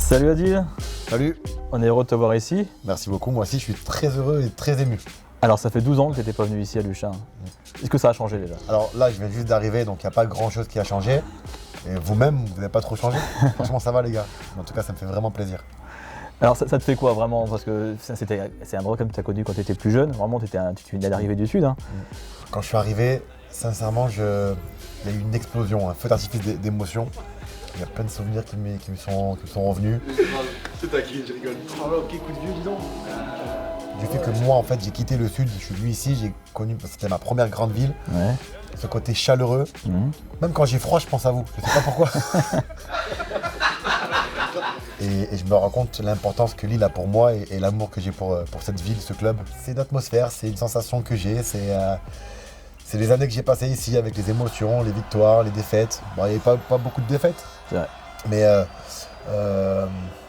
Salut Adil, Salut, on est heureux de te voir ici. merci beaucoup. Moi aussi, je suis très heureux et très ému. Alors ça fait 12 ans que tu n'étais pas venu ici à Luchin. Est-ce que ça a changé déjà? Alors là, je viens juste d'arriver, donc il n'y a pas grand-chose qui a changé. Et vous-même, vous n'avez pas trop changé. Franchement, ça va les gars. En tout cas, ça me fait vraiment plaisir. Alors ça te fait quoi vraiment? Parce que c'est un endroit comme tu as connu quand tu étais plus jeune. Vraiment, tu venais d'arriver du Sud. Hein. Quand je suis arrivé, sincèrement, il y a eu une explosion, un feu d'artifice d'émotions. Il y a plein de souvenirs qui me sont revenus. C'est ta qui je rigole. Oh là, ok, coup de vieux, dis donc. Du fait que moi, en fait, j'ai quitté le Sud, je suis venu ici, j'ai connu, c'était ma première grande ville. Ouais. Ce côté chaleureux. Même quand j'ai froid, je pense à vous. Je sais pas pourquoi. et je me rends compte l'importance que Lille a pour moi et l'amour que j'ai pour cette ville, ce club. C'est une atmosphère, c'est une sensation que j'ai. C'est les années que j'ai passées ici avec les émotions, les victoires, les défaites. Bon, il n'y avait pas beaucoup de défaites. C'est vrai. Mais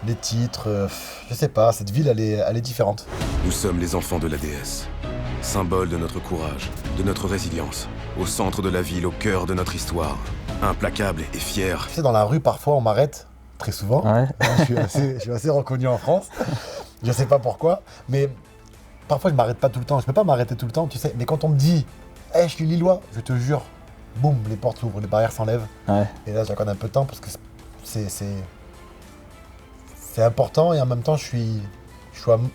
les titres, je sais pas, cette ville, elle est différente. Nous sommes les enfants de la déesse, symbole de notre courage, de notre résilience, au centre de la ville, au cœur de notre histoire, implacable et fier. Tu sais, dans la rue, parfois, on m'arrête, très souvent. Ouais. Je suis assez reconnu en France. Je sais pas pourquoi, mais parfois, je m'arrête pas tout le temps. Je peux pas m'arrêter tout le temps, tu sais. Mais quand on me dit, hey, je suis Lillois, je te jure, boum, les portes s'ouvrent, les barrières s'enlèvent. Ouais. Et là, j'accorde un peu de temps parce que c'est important et en même temps, je suis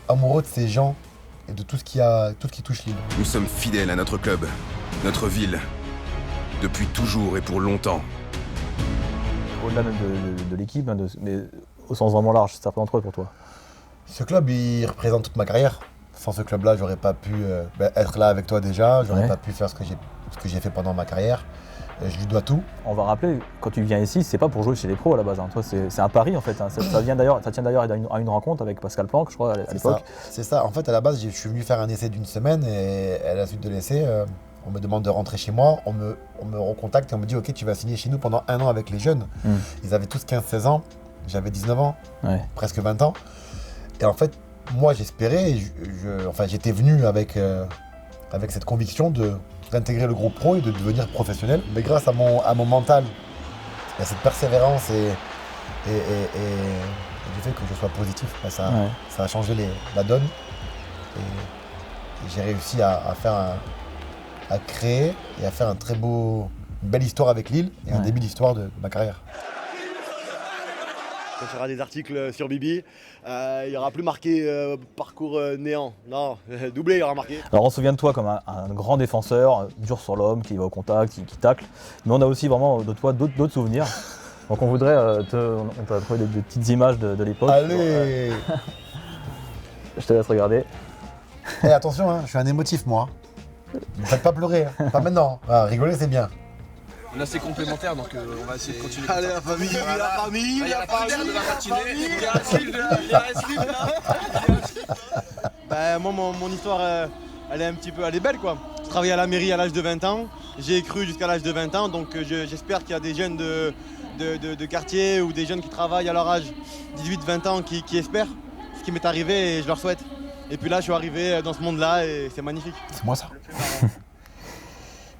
amoureux de ces gens et de tout ce qui touche Lille. Nous sommes fidèles à notre club, notre ville, depuis toujours et pour longtemps. Au-delà même de l'équipe, hein, mais au sens vraiment large, ça représente quoi pour toi? Ce club, il représente toute ma carrière. Sans ce club-là, j'aurais pas pu être là avec toi déjà, j'aurais Ouais. pas pu faire ce que j'ai fait pendant ma carrière. Et je lui dois tout. On va rappeler, quand tu viens ici, c'est pas pour jouer chez les pros à la base. Hein. Toi, c'est un pari en fait. Hein. Ça tient d'ailleurs à une rencontre avec Pascal Planck, je crois, à l'époque. C'est ça. En fait, à la base, je suis venu faire un essai d'une semaine et à la suite de l'essai, on me demande de rentrer chez moi. On me recontacte et on me dit, ok, tu vas signer chez nous pendant 1 an avec les jeunes. Ils avaient tous 15-16 ans. J'avais 19 ans, Ouais. presque 20 ans. Et en fait, moi, j'espérais, j'étais venu avec cette conviction d'intégrer le groupe pro et de devenir professionnel. Mais grâce à mon mental, à cette persévérance et du fait que je sois positif, ça a changé la donne. Et j'ai réussi à créer et à faire une belle histoire avec Lille et un début d'histoire de ma carrière. Quand tu auras des articles sur Bibi, il n'y aura plus marqué parcours néant. Non, doublé, il y aura marqué. Alors on se souvient de toi comme un grand défenseur, dur sur l'homme, qui va au contact, qui tacle. Mais on a aussi vraiment de toi d'autres souvenirs. Donc on voudrait, on t'a trouvé des petites images de l'époque. Allez. Je te laisse regarder. Et attention, hein, je suis un émotif moi. Ne me faites pas pleurer, hein. Pas maintenant. Ah, rigoler c'est bien. On est assez complémentaires, donc on va essayer de continuer. Allez, la famille, la famille, Il y a la famille, première de la matinée, famille. il y a un slip là. Bah, moi, mon histoire, elle est belle quoi. Je travaillais à la mairie à l'âge de 20 ans. J'ai cru jusqu'à l'âge de 20 ans, donc j'espère qu'il y a des jeunes de quartier ou des jeunes qui travaillent à leur âge, 18-20 ans, qui espèrent ce qui m'est arrivé et je leur souhaite. Et puis là, je suis arrivé dans ce monde-là et c'est magnifique. C'est moi ça.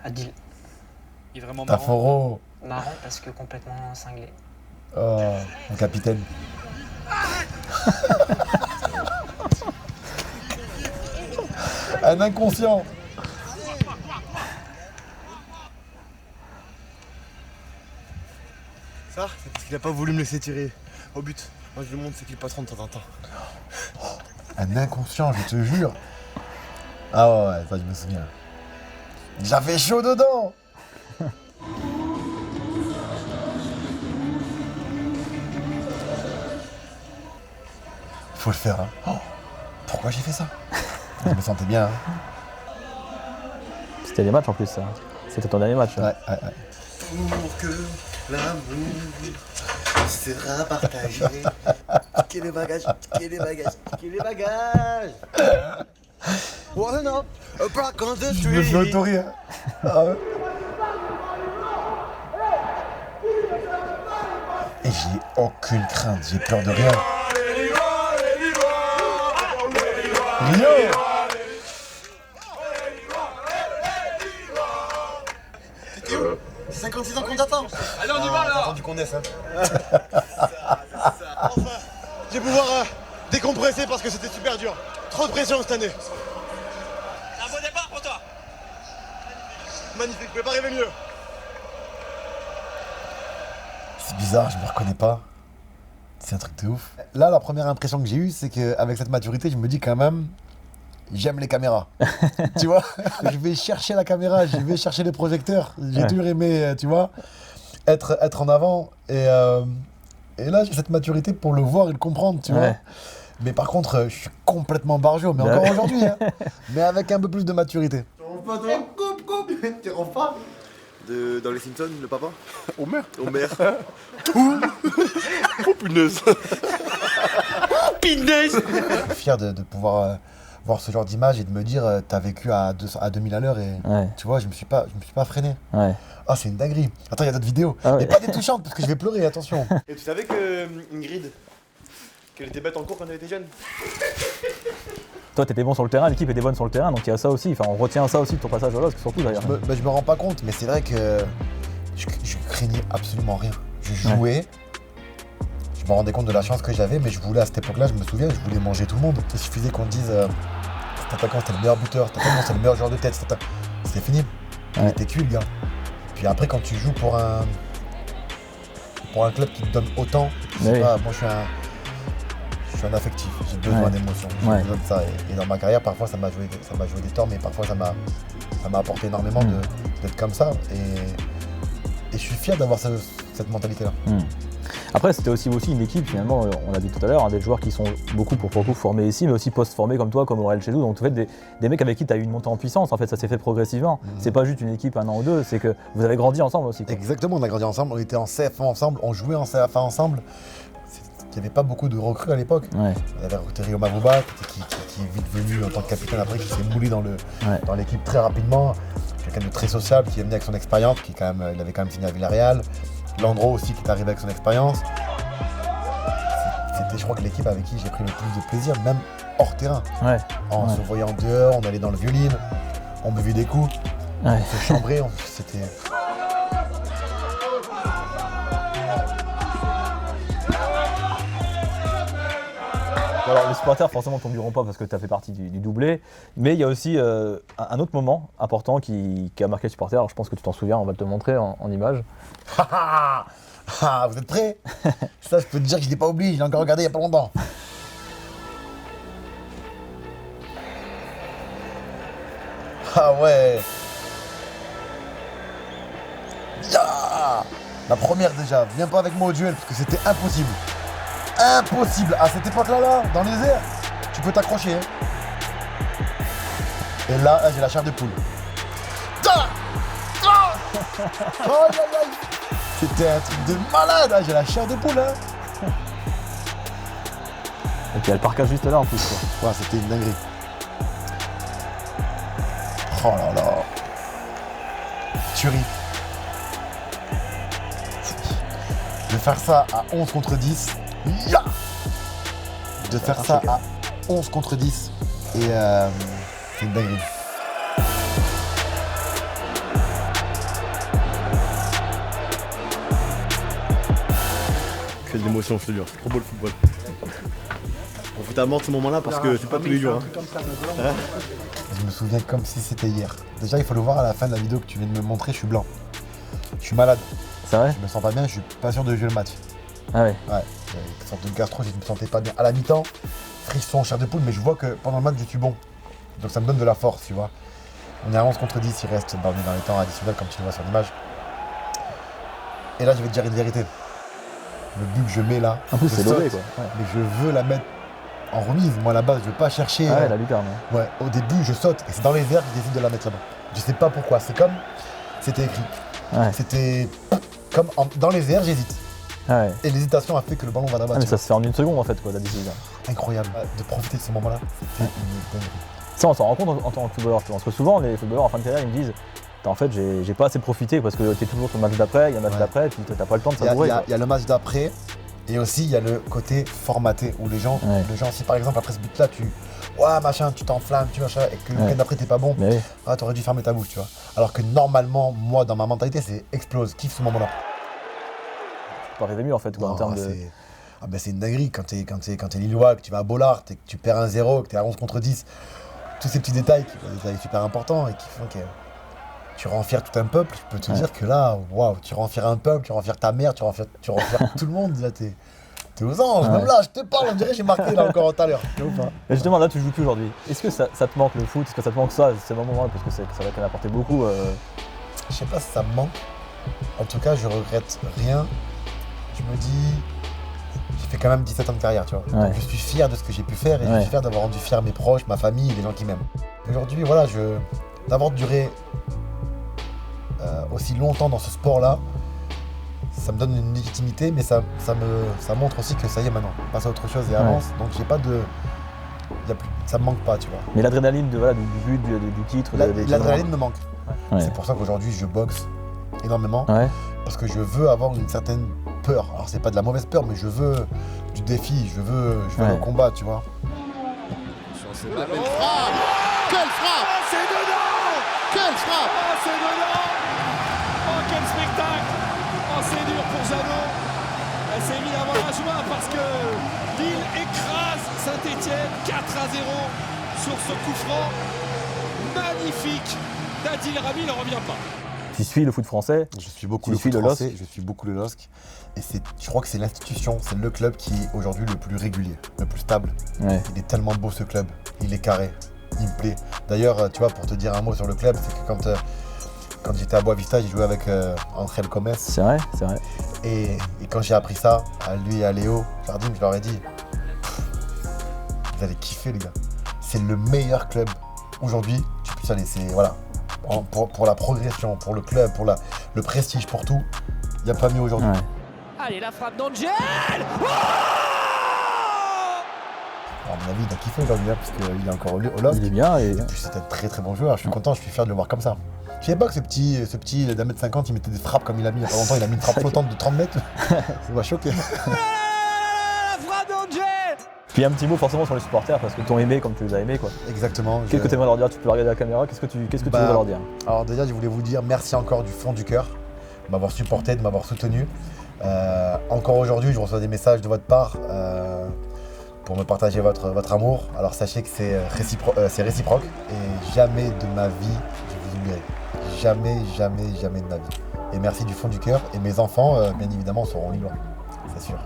Adil, Il est vraiment T'as marrant. foro. marrant parce que complètement cinglé. Oh, mon capitaine. Un inconscient. Ça, c'est parce qu'il a pas voulu me laisser tirer au but. Moi, je lui montre ce qu'il passeront de temps en temps. Un inconscient, je te jure. Ah ouais, ça je me souviens. J'avais chaud dedans. Faut le faire, hein. Oh, pourquoi j'ai fait ça? Je me sentais bien, hein. C'était des matchs en plus, ça. C'était ton dernier match. Hein. Ouais. Pour que l'amour sera partagé. Tiquez les bagages, tiquez les bagages, tiquez les bagages. One up, a block on the Je me fais street. auto-rire. Ah ouais. Et j'ai aucune crainte, j'ai peur de rien. Rio! 56 ans qu'on t'attend. Allez, on y va T'as là. attendu qu'on naisse, hein. Ça, enfin. pouvoir décompresser parce que c'était super dur. Trop de pression cette année. C'est un beau départ pour toi. Magnifique, je peux pas rêver mieux. C'est bizarre, je me reconnais pas. C'est un truc de ouf. Là, la première impression que j'ai eue, c'est qu'avec cette maturité, je me dis quand même, j'aime les caméras. Tu vois, je vais chercher la caméra, je vais chercher les projecteurs. J'ai toujours aimé, tu vois, être en avant. Et là, j'ai cette maturité pour le voir et le comprendre, tu vois. Mais par contre, je suis complètement barjot, mais encore aujourd'hui, hein. Mais avec un peu plus de maturité. Tu ronfles pas, toi? Coupe. Tu ronfles pas? Dans les Simpsons, le papa? Homer. Oh punaise. Fier de pouvoir voir ce genre d'image et de me dire, t'as vécu à 2000 à l'heure et tu vois, je me suis pas freiné. Ah, c'est une dinguerie. Attends, il y a d'autres vidéos. Et pas des touchantes parce que je vais pleurer, attention. Et tu savais que Ingrid, qu'elle était bête en cours quand elle était jeune? Toi, t'étais bon sur le terrain, l'équipe était bonne sur le terrain, donc il y a ça aussi. Enfin, on retient ça aussi de ton passage au LOSC, surtout d'ailleurs. Je me rends pas compte, mais c'est vrai que je craignais absolument rien. Je jouais, je me rendais compte de la chance que j'avais, mais je voulais à cette époque-là, je me souviens, je voulais manger tout le monde. Il suffisait qu'on dise cet attaquant c'était le meilleur buteur, cet attaquant c'était le meilleur joueur de tête, c'était fini. Il était cuit le gars. Puis après, quand tu joues pour un club qui te donne autant, je sais pas, moi je suis un affectif, j'ai besoin d'émotions, j'ai besoin de ça. Et dans ma carrière, parfois ça m'a joué des torts, mais parfois ça m'a apporté énormément d'être comme ça. Et je suis fier d'avoir cette mentalité-là. Après, c'était aussi une équipe, finalement, on l'a dit tout à l'heure, des joueurs qui sont beaucoup pour le coup formés ici, mais aussi post-formés comme toi, comme Aurel Chedou. Donc, en fait, des mecs avec qui tu as eu une montée en puissance, en fait, ça s'est fait progressivement. C'est pas juste une équipe un an ou deux, c'est que vous avez grandi ensemble aussi. Quoi. Exactement, on a grandi ensemble, on était en CF1 ensemble, on jouait en CF1 ensemble. Il n'y avait pas beaucoup de recrues à l'époque. On avait recruté Rio Mavuba, qui est vite venu en tant que capitaine après, qui s'est moulé dans l'équipe très rapidement. Quelqu'un de très sociable, qui est venu avec son expérience, il avait quand même signé à Villarreal. Landreau aussi, qui est arrivé avec son expérience. C'était, je crois, que l'équipe avec qui j'ai pris le plus de plaisir, même hors terrain. En se voyant dehors, on allait dans le Violine, on buvait des coups, on se chambrait, c'était... Alors les supporters forcément t'oublieront pas parce que tu as fait partie du doublé, mais il y a aussi un autre moment important qui a marqué les supporters, alors je pense que tu t'en souviens, on va te le montrer en image. Vous êtes prêts? Ça je peux te dire que je l'ai pas oublié, je l'ai encore regardé il y a pas longtemps. Ah ouais. La première déjà, viens pas avec moi au duel parce que c'était impossible. Impossible. À cette époque-là, dans les airs, tu peux t'accrocher. Hein. Et là, j'ai la chair de poule. C'était un truc de malade. J'ai la chair de poule. Hein. Et puis il y a le parcage juste là en plus. Quoi. Ouais, c'était une dinguerie. Oh là là. Tuerie. De faire ça à 11 contre 10. De faire ça à 11 contre 10. Et c'est une dinguerie. Que de l'émotion, je te jure. C'est trop beau le football. On fout à mort ce moment-là parce que c'est pas tous les jours. Hein. Je me souviens comme si c'était hier. Déjà, il faut le voir à la fin de la vidéo que tu viens de me montrer, je suis blanc. Je suis malade. C'est vrai? Je me sens pas bien, je suis pas sûr de jouer le match. Ah ouais? Ouais. Une sorte de gastro, je me sentais pas bien. À la mi-temps, frisson, chair de poule, mais je vois que pendant le match, je suis bon. Donc ça me donne de la force, tu vois. On est à 11 contre 10, il reste dans les temps additionnels, comme tu le vois sur l'image. Et là, je vais te dire une vérité. Le but que je mets là, en plus, je c'est saute, lobé, quoi. Ouais. Mais je veux la mettre en remise. Moi, à la base, je veux pas chercher. Ah ouais, la lucarne. Ouais, au début, je saute et c'est dans les airs que je décide de la mettre là-bas. Je sais pas pourquoi. C'est comme c'était écrit. Ouais. C'était comme dans les airs, j'hésite. Ah ouais. Et l'hésitation a fait que le ballon va là-bas. Ah, mais ça se fait en une seconde en fait, quoi, la décision. Incroyable de profiter de ce moment-là. C'était une dinguerie. Ça, on s'en rend compte en tant que footballeur. Parce que souvent, les footballeurs en fin de carrière, ils me disent en fait, j'ai pas assez profité parce que t'es toujours sur le match d'après, il y a le match d'après, puis t'as pas le temps de savourer. Il y a le match d'après. Et aussi, il y a le côté formaté où les gens, si par exemple après ce but-là, machin, tu t'enflammes, tu machin, et que le week-end d'après t'es pas bon, t'aurais dû fermer ta bouche, tu vois. Alors que normalement, moi, dans ma mentalité, c'est explose, kiffe ce moment-là. Tu peux pas rêver mieux en fait, quoi, en termes de. Ah ben c'est une dinguerie quand t'es Lillois, que tu vas à Bollard et que tu perds 1-0, que t'es à 11 contre 10. Tous ces petits détails qui sont des détails super importants et qui font que tu rends fier tout un peuple. Je peux te dire que là, waouh, tu rends fier un peuple, tu rends fier ta mère, tu rends fier tout le monde. Là, t'es aux anges. Même là, je te parle, on dirait que j'ai marqué là encore tout à l'heure. Et justement, là, tu joues plus aujourd'hui. Est-ce que ça te manque le foot? Est-ce que ça te manque ça, ces moments-là? Parce que ça va quand même apporter beaucoup. Je sais pas si ça me manque. En tout cas, je regrette rien. Je me dis, j'ai fait quand même 17 ans de carrière, tu vois. Ouais. Donc je suis fier de ce que j'ai pu faire et je suis fier d'avoir rendu fier mes proches, ma famille et les gens qui m'aiment. Aujourd'hui, voilà, d'avoir duré aussi longtemps dans ce sport-là, ça me donne une légitimité, mais ça montre aussi que ça y est maintenant, on passe à autre chose et avance. Donc j'ai pas de... ça me manque pas, tu vois. Mais l'adrénaline du but, du titre... L'adrénaline me manque. Ouais. C'est pour ça qu'aujourd'hui, je boxe énormément. Ouais. Parce que je veux avoir une certaine peur. Alors c'est pas de la mauvaise peur, mais je veux du défi, je veux le combat, tu vois. Quelle frappe! Quelle frappe! C'est dedans! Quelle frappe! Oh, c'est dedans! Oh, quel spectacle! Oh, c'est dur pour Zano. Elle s'est mise à avoir la joie parce que Lille écrase Saint-Etienne 4-0 sur ce coup franc magnifique d'Adil Rami, il ne revient pas. Tu suis le foot français. Je suis beaucoup Tu le suis foot le LOSC. français, je suis beaucoup le LOSC. Et je crois que c'est l'institution, c'est le club qui est aujourd'hui le plus régulier, le plus stable. Ouais. Il est tellement beau ce club, il est carré, il me plaît. D'ailleurs, tu vois, pour te dire un mot sur le club, c'est que quand j'étais à Boavista, j'ai joué avec Angel Comes. C'est vrai. Et quand j'ai appris ça, à lui et à Léo Jardim, je leur ai dit, vous allez kiffer les gars. C'est le meilleur club aujourd'hui, tu puisses aller, c'est voilà. Pour la progression, pour le club, pour le prestige, pour tout, il n'y a pas mieux aujourd'hui. Ouais. Allez, la frappe d'Angel. Oh, À mon avis, il a kiffé aujourd'hui, parce qu'il est encore au LOSC. Il est bien. Et... Et puis c'est un très très bon joueur, je suis content, je suis fier de le voir comme ça. Je savais pas que ce petit d'1m50, il mettait des frappes comme il a mis il y a pas longtemps, il a mis une frappe flottante de 30 mètres. Ça m'a choqué. la frappe d'Angel. Puis un petit mot forcément sur les supporters, parce que t'ont aimé comme tu les as aimés, quoi. Exactement. Qu'est-ce que tu aimerais leur dire? Tu peux regarder la caméra, qu'est-ce que tu veux leur dire? Alors déjà, je voulais vous dire merci encore du fond du cœur de m'avoir supporté, de m'avoir soutenu. Encore aujourd'hui, je reçois des messages de votre part pour me partager votre amour. Alors sachez que c'est réciproque et jamais de ma vie je vous oublierai. Jamais de ma vie. Et merci du fond du cœur. Et mes enfants, bien évidemment, seront lillois, c'est sûr.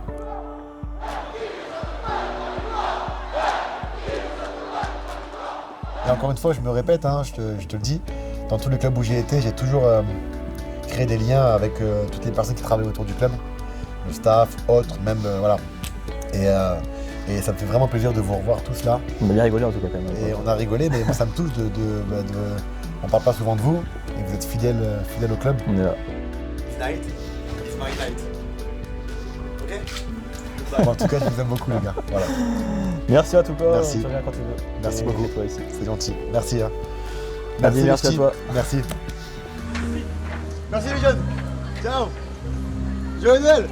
Et encore une fois, je me répète, hein, je te le dis, dans tous les clubs où j'ai été, j'ai toujours créé des liens avec toutes les personnes qui travaillent autour du club, le staff, autres, même voilà. Et ça me fait vraiment plaisir de vous revoir tous là. On a bien rigolé en tout cas quand même. Et on a rigolé, mais moi ça me touche on parle pas souvent de vous et vous êtes fidèles au club. On est là. This night is my night. Ok? Bon, en tout cas, je vous aime beaucoup les gars. Voilà. Merci à tout cas. Merci. Tu reviens quand tu veux. Merci Et beaucoup. toi ici. C'est gentil. Merci. Hein. Merci les à petits. toi. Merci. Merci les jeunes. Ciao. Joël.